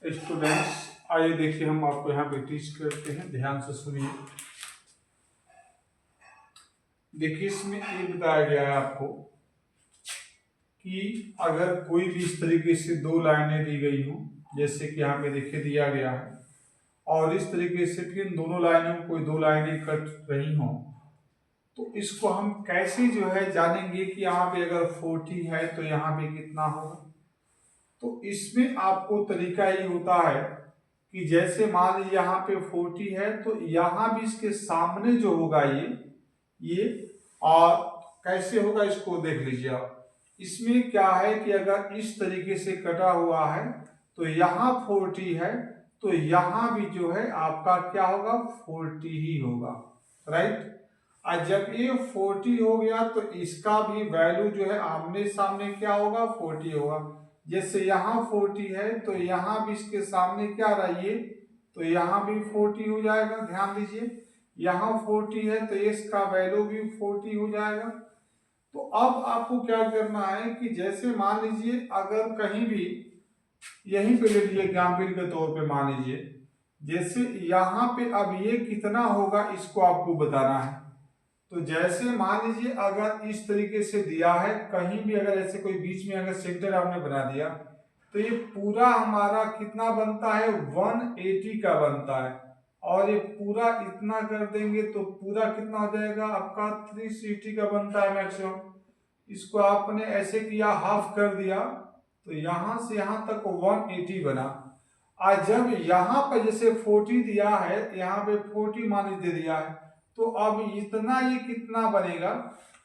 Students, आइए देखिए हम आपको यहाँ पे टीच करते हैं, ध्यान से सुनिए। देखिए इसमें ये बताया गया है आपको कि अगर कोई भी इस तरीके से दो लाइनें दी गई हो, जैसे कि यहाँ पे देखिए दिया गया है, और इस तरीके से फिर दोनों लाइनों में कोई दो लाइनें कट रही हो, तो इसको हम कैसे जो है जानेंगे कि यहाँ पे अगर 40 है तो यहाँ पे कितना होगा। तो इसमें आपको तरीका ये होता है कि जैसे मान लीजिए यहाँ पे 40 है तो यहाँ भी इसके सामने जो होगा ये और कैसे होगा इसको देख लीजिए आप। इसमें क्या है कि अगर इस तरीके से कटा हुआ है तो यहाँ 40 है तो यहाँ भी जो है आपका क्या होगा 40 ही होगा, राइट। और जब ये 40 हो गया तो इसका भी वैल्यू जो है आमने सामने क्या होगा 40 होगा। जैसे यहाँ 40 है तो यहाँ भी इसके सामने क्या रहिए तो यहाँ भी 40 हो जाएगा। ध्यान दीजिए यहाँ 40 है तो इसका वैल्यू भी 40 हो जाएगा। तो अब आपको क्या करना है कि जैसे मान लीजिए अगर कहीं भी यहीं पे ले लीजिए एग्जाम्पल के तौर पे, मान लीजिए जैसे यहाँ पे अब ये कितना होगा इसको आपको बताना है। तो जैसे मान लीजिए अगर इस तरीके से दिया है, कहीं भी अगर ऐसे कोई बीच में अगर सेंटर आपने बना दिया तो ये पूरा हमारा कितना बनता है 180 का बनता है, और ये पूरा इतना कर देंगे तो पूरा कितना हो जाएगा आपका 360 का बनता है मैक्सिमम। इसको आपने ऐसे किया हाफ कर दिया तो यहां से यहां तक 180 बना। आज जब यहाँ पर जैसे 40 दिया है, यहाँ पे 40 मान दे दिया है, तो अब इतना ये कितना बनेगा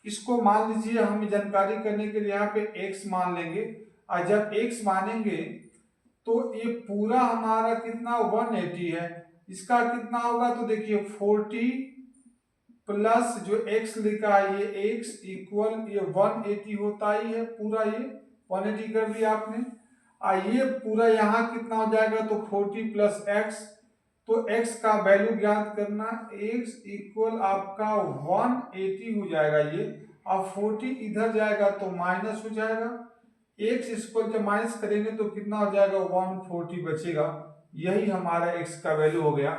इसको मान लीजिए हम जानकारी करने के लिए यहाँ पे x मान लेंगे। और जब x मानेंगे तो ये पूरा हमारा कितना 180 है, इसका कितना होगा तो देखिए 40 प्लस जो x लिखा है ये x इक्वल ये 180 होता ही है, पूरा ये 180 कर दिया आपने। ये पूरा यहाँ कितना हो जाएगा तो 40 प्लस x, तो x का वैल्यू ज्ञात करना, x इक्वल आपका 180 हो जाएगा ये। अब 40 इधर जाएगा तो माइनस हो जाएगा, x इक्वल जब माइनस करेंगे तो कितना हो जाएगा 140 बचेगा, यही हमारा x का वैल्यू हो गया।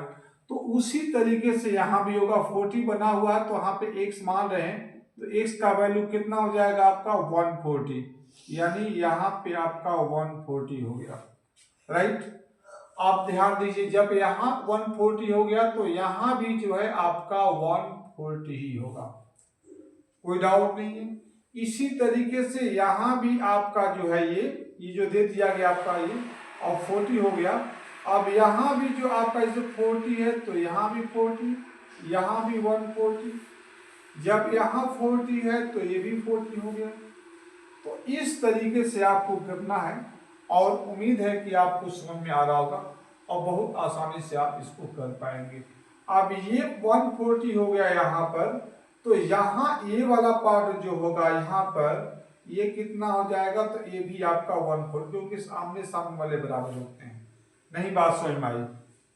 तो उसी तरीके से यहाँ भी होगा 40 बना हुआ है तो यहाँ पे x मान रहे हैं तो x का वैल्यू कितना हो जाएगा आपका 140, यानी यहाँ पे आपका 140 हो गया, राइट। आप ध्यान दीजिए जब यहाँ 140 हो गया तो यहाँ भी जो है आपका 140 ही होगा, कोई डाउट नहीं है। इसी तरीके से यहाँ भी आपका जो है ये जो दे दिया गया आपका ये और 40 हो गया। अब यहाँ भी जो आपका इसे 40 है तो यहाँ भी 40, यहाँ भी 140, जब यहाँ 40 है तो ये भी 40 हो गया। तो इस तरीके से आपको करना है और उम्मीद है कि आपको समझ में आ रहा होगा और बहुत आसानी से आप इसको कर पाएंगे। अब ये 140 हो गया यहाँ पर, तो यहाँ ये वाला पार्ट जो होगा यहाँ पर ये कितना हो जाएगा तो ये भी आपका 140, क्योंकि आमने सामने वाले बराबर होते हैं। नहीं बात समझ में आई?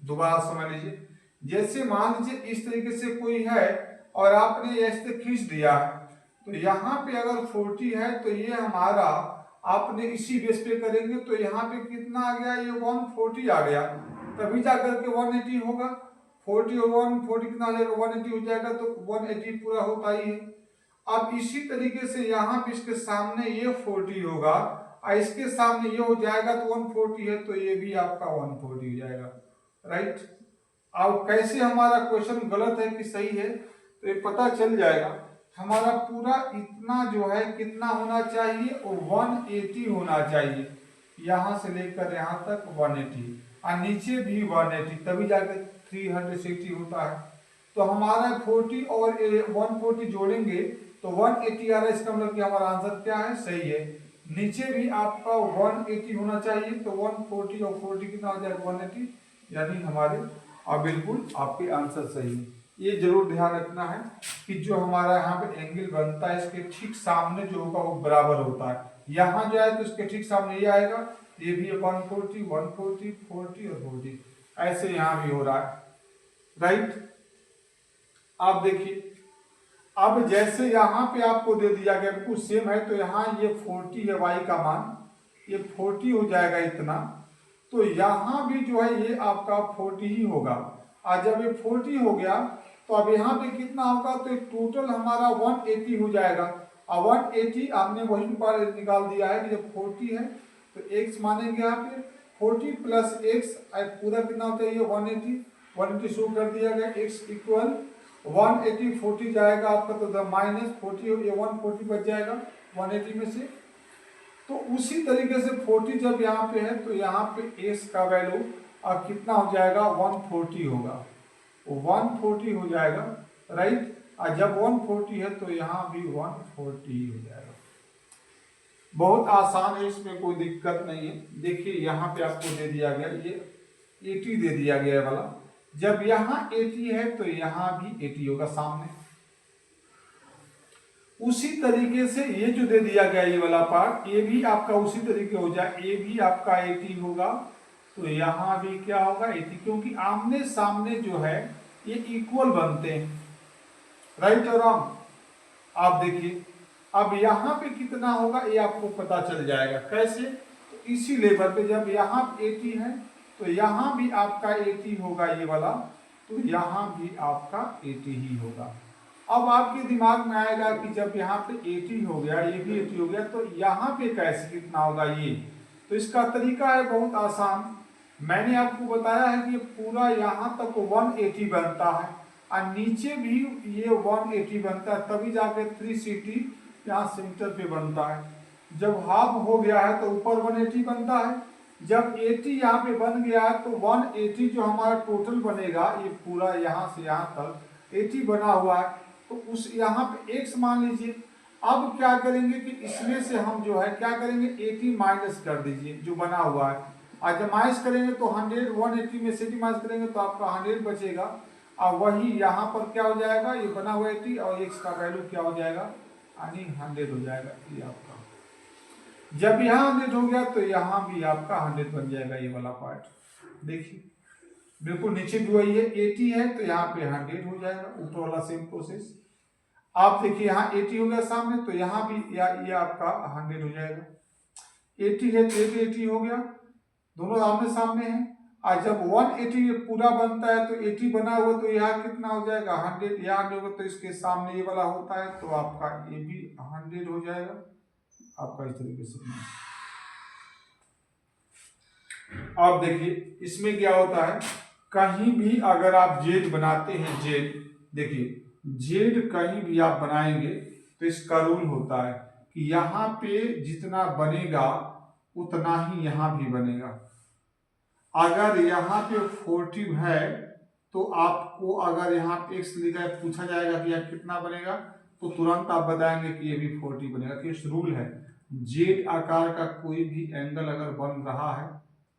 दोबारा समझ लीजिए। जैसे मान लीजिए इस तरीके से कोई है और आपने ऐसे खींच दिया तो यहाँ पे अगर 40 है तो ये हमारा आपने इसी बेस पे करेंगे तो यहाँ पे कितना आ गया ये 140 आ गया, तभी जाकर के 180 होगा। 40 और 140 कितना आ जाएगा 180 हो जाएगा, तो 180 पूरा होता ही है। अब इसी तरीके से यहाँ पे इसके सामने ये 40 होगा और इसके सामने ये हो जाएगा तो 140 है तो ये भी आपका 140 हो जाएगा, राइट। अब कैसे हमारा क्वेश्चन गलत है कि सही है तो ये पता चल जाएगा। हमारा पूरा इतना जो है कितना होना चाहिए और 180 होना चाहिए, यहाँ से लेकर यहाँ तक 180 और नीचे भी 180, तभी जाकर 360 होता है। तो हमारा 40 और 140 जोड़ेंगे तो 180 आ रहा है, इसका मतलब कि हमारा आंसर क्या है सही है। नीचे भी आपका 180 होना चाहिए तो 140 और 40 कितना हो जाएगा 180, यानी हमारे बिल्कुल आपके आंसर सही है। ये जरूर ध्यान रखना है कि जो हमारा यहाँ पे एंगल बनता है इसके ठीक सामने जो होगा वो बराबर होता है। यहाँ जो है तो इसके ठीक सामने ये आएगा, ये भी 140 140 40 और 40, ऐसे यहाँ भी हो रहा है, राइट। आप देखिए अब जैसे यहाँ पे आपको दे दिया गया बिल्कुल सेम है तो यहाँ ये 40 है y का मान, ये 40 हो जाएगा इतना, तो यहाँ भी जो है ये आपका 40 ही होगा। और जब ये 40 हो गया तो अब यहाँ पे कितना होगा, तो टोटल हमारा 180 हो जाएगा। और 180 हमने वही पर निकाल दिया है कि जब 40 है तो x मानेंगे यहाँ पे 40 प्लस एक्स, पूरा कितना होता है ये 180, 180 शो कर दिया गया। x इक्वल 180, 40 जाएगा आपका तो माइनस 40, ये 140 बच जाएगा 180 में से। तो उसी तरीके से 40 जब यहाँ पे है तो यहाँ पे x का वैल्यू अब कितना हो जाएगा, 140 होगा, 140 हो जाएगा, राइट। और जब 140 है तो यहाँ भी 140 हो जाएगा। बहुत आसान है, इसमें कोई दिक्कत नहीं है। देखिए यहाँ पे आपको दे दिया गया ये 80 दे दिया गया वाला, जब यहाँ 80 है तो यहाँ भी 80 होगा सामने। उसी तरीके से ये जो दे दिया गया ये वाला पार्ट, ये भी आपका उसी तरीके हो जाए, ये भी आपका 80 होगा तो यहाँ भी क्या होगा 80, क्योंकि आमने सामने जो है ये इक्वल बनते हैं, राइट और रॉन्ग। आप देखिए अब यहाँ पे कितना होगा ये आपको पता चल जाएगा, कैसे, तो इसी लेवल पे जब यहाँ 80 है तो यहाँ भी आपका 80 होगा ये वाला, तो यहाँ भी आपका 80 ही होगा। अब आपके दिमाग में आएगा कि जब यहाँ पे 80 हो गया, ये भी 80 हो गया, तो यहाँ पे कैसे कितना होगा ये, तो इसका तरीका है बहुत आसान। मैंने आपको बताया है कि पूरा यहाँ तक 180 बनता है और नीचे भी ये 180 बनता है, तभी जाके 360 यहाँ सेंटर पे बनता है। जब हाफ हो गया है तो ऊपर 180 बनता है। जब 80 यहाँ पे बन गया है तो 180 जो हमारा टोटल बनेगा, ये पूरा यहाँ से यहाँ तक 80 बना हुआ है, तो उस यहाँ पे x मान लीजिए। अब क्या करेंगे कि इसमें से हम जो है क्या करेंगे, 80 माइनस कर दीजिए जो बना हुआ है, और जब माइनस करेंगे तो 100, 180 में से 80 माइनस करेंगे तो आपका 100 बचेगा। और वही यहाँ पर क्या हो जाएगा, ये बना हुआ 80 और x का वैल्यू क्या हो जाएगा, यानी 100 हो जाएगा ये आपका। जब यहाँ 100 हो गया तो यहाँ भी आपका 100 बन जाएगा ये वाला पार्ट। देखिए बिल्कुल नीचे भी वही है, 80 है तो यहाँ पे 100 हो जाएगा, ऊपर वाला सेम प्रोसेस। आप देखिए यहाँ 80 हो गया सामने, तो यहाँ भी ये आपका 100 हो जाएगा। 80 है तो 80 हो गया, दोनों आमने सामने हैं। और जब 180 पूरा बनता है तो 80 बना हुआ तो यहाँ कितना हो जाएगा, 100, यहाँ होगा तो इसके सामने ये वाला होता है तो आपका ये भी 100 हो जाएगा आपका, इस तरीके से। अब देखिए इसमें क्या होता है, कहीं भी अगर आप जेड बनाते हैं, जेड देखिए जेड कहीं भी आप बनाएंगे तो इसका रूल होता है कि यहाँ पे जितना बनेगा उतना ही यहाँ भी बनेगा। अगर यहाँ पे 40 है तो आपको अगर यहाँ पे x लिखा है, पूछा जाएगा कि यहाँ कितना बनेगा, तो तुरंत आप बताएंगे कि ये भी 40 बनेगा। कि इस रूल है, जेड आकार का कोई भी एंगल अगर बन रहा है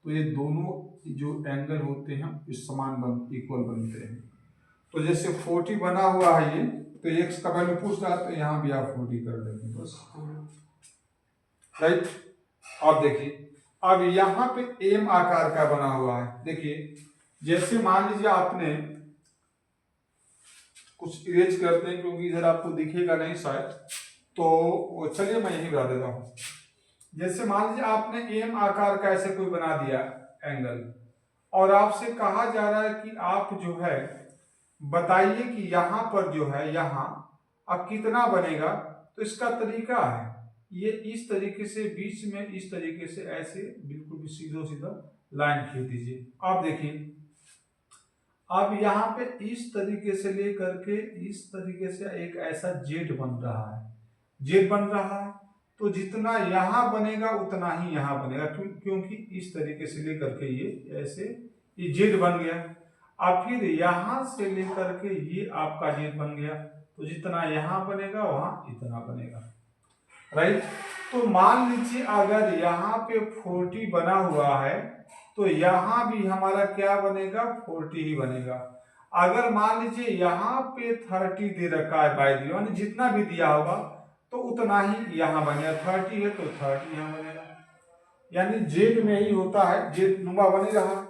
तो ये दोनों जो एंगल होते हैं इस समान इक्वल बनते हैं। तो जैसे 40 बना हुआ है ये, तो x का वैल्यू पूछ रहा है तो यहाँ भी आप 40 कर देंगे बस, राइट। अब देखिए अब यहाँ पे एम आकार का बना हुआ है। देखिए जैसे मान लीजिए आपने कुछ इरेज करते हैं क्योंकि इधर आपको दिखेगा नहीं शायद, तो चलिए मैं यही बता देता हूँ। जैसे मान लीजिए आपने एम आकार का ऐसे कोई बना दिया एंगल, और आपसे कहा जा रहा है कि आप जो है बताइए कि यहाँ पर जो है यहाँ अब कितना बनेगा। तो इसका तरीका है ये इस तरीके से बीच में इस तरीके से ऐसे बिल्कुल भी सीधा सीधा लाइन खींच दीजिए। आप देखिए अब यहाँ पे इस तरीके से लेकर के इस तरीके से एक ऐसा जेड बन रहा है, जेड बन रहा है, तो जितना यहाँ बनेगा उतना ही यहाँ बनेगा, क्योंकि इस तरीके से लेकर के ये ऐसे ये जेड बन गया। अब फिर यहाँ से लेकर के ये आपका जेड बन गया, तो जितना यहाँ बनेगा वहाँ इतना बनेगा, राइट। तो मान लीजिए अगर यहाँ पे 40 बना हुआ है तो यहाँ भी हमारा क्या बनेगा, 40 ही बनेगा। अगर मान लीजिए यहाँ पे 30 दे रखा है बाय दी, यानी जितना भी दिया होगा तो उतना ही यहाँ बनेगा। 30 है तो 30 यहाँ बनेगा, यानी जेड में ही होता है, जेड नुमा बन रहा।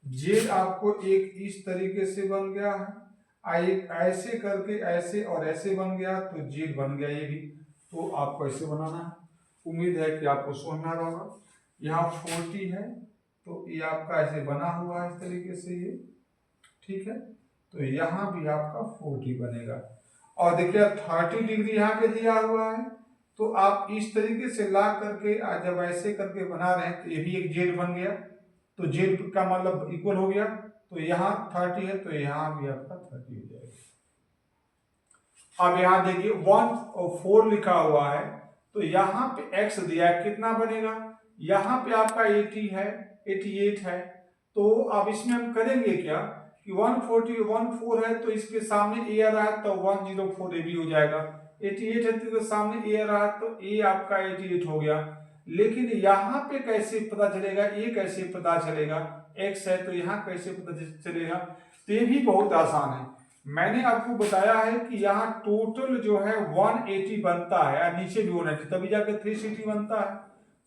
जेड आपको एक इस तरीके से बन गया है, एक ऐसे करके ऐसे और ऐसे बन गया तो जेड बन गया ये भी। तो आपको ऐसे बनाना है। उम्मीद है कि आपको समझ में आ रहा होगा। यहाँ 40 है तो ये आपका ऐसे बना हुआ है इस तरीके से ये, ठीक है। तो यहाँ भी आपका 40 बनेगा। और देखिए 30 डिग्री यहाँ पे दिया हुआ है, तो आप इस तरीके से ला करके जब ऐसे करके बना रहे हैं तो ये भी एक जेड बन गया, तो जेड का मतलब इक्वल हो गया। तो यहाँ 30 है तो यहाँ भी आपका 30 हो जाएगा। अब यहाँ देखिए 1 और 4 लिखा हुआ है, तो यहाँ पे x दिया है, कितना बनेगा, यहाँ पे आपका 80 है, 88 है। तो अब इसमें हम करेंगे क्या कि 140 है तो इसके सामने a आ रहा है तो 104 a भी हो जाएगा। 88 है तो सामने a आ रहा है तो a आपका 88 हो गया। लेकिन यहाँ पे कैसे पता चलेगा, a कैसे पता चलेगा, x है तो यहाँ कैसे पता चलेगा, तो ये भी बहुत आसान है। मैंने आपको बताया है कि यहाँ टोटल जो है 180 बनता है, नीचे भी 180 तभी जाकर 360 बनता है।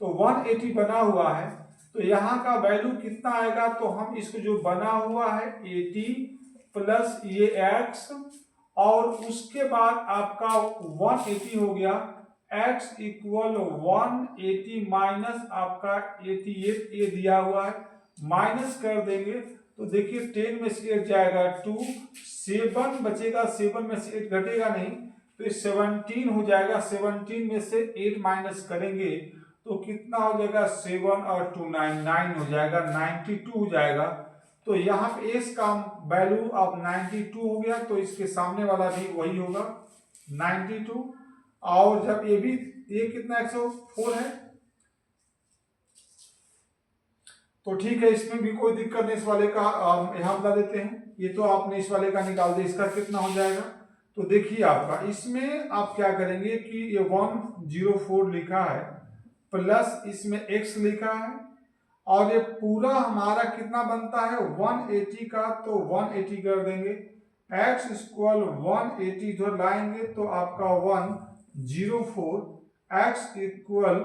तो 180 बना हुआ है, तो यहाँ का वैल्यू कितना आएगा, तो हम इसको जो बना हुआ है 80 प्लस ये x और उसके बाद आपका 180 हो गया, x इक्वल 180 माइनस आपका 88 ये दिया हुआ है, माइनस कर देंगे तो देखिए 10 में से 8 जाएगा 2, 7 बचेगा, 7 में से 8 घटेगा नहीं तो 17 हो जाएगा। 17 में से 8 माइनस करेंगे तो कितना हो जाएगा, 7 और 2 9 हो जाएगा, 92 हो जाएगा। तो यहाँ पे एस का वैल्यू अब 92 हो गया, तो इसके सामने वाला भी वही होगा 92। और जब ये भी ये कितना 104 है तो ठीक है, इसमें भी कोई दिक्कत नहीं। इस वाले का यहाँ बता देते हैं, ये तो आपने इस वाले का निकाल दिया, इसका कितना हो जाएगा। तो देखिए आपका इसमें आप क्या करेंगे कि ये 104 लिखा है प्लस इसमें x लिखा है और ये पूरा हमारा कितना बनता है 180 का, तो 180 कर देंगे, x इक्वल 180 इधर लाएंगे तो आपका 104, x इक्वल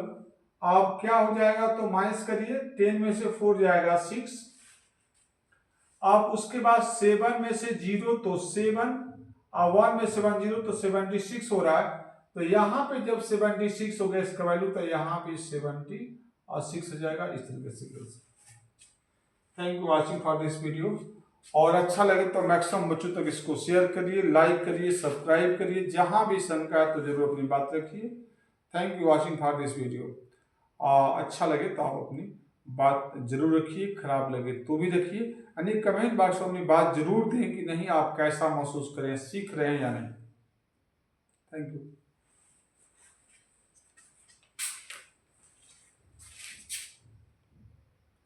अब क्या हो जाएगा, तो माइनस करिए, 10 में से 4 जाएगा 6, अब उसके बाद 7 में से 0 तो 7 और 1 में 7 0 तो 76 हो रहा है। तो यहाँ पे जब 76 हो गया इसका वैल्यू तो यहाँ पे 70 और 6 हो जाएगा। इस तरीके से thank you watching for this video. और अच्छा लगे तो मैक्सिमम बच्चों तक इसको शेयर करिए, लाइक करिए, सब्सक्राइब करिए। जहां भी शंका है तो जरूर अपनी बात रखिए। Thank you watching for this video. अच्छा लगे तो आप अपनी बात जरूर रखिए, खराब लगे तो भी रखिए, यानी कमेंट बॉक्स में अपनी बात जरूर दें कि नहीं आप कैसा महसूस करें, सीख रहे हैं या नहीं। Thank you.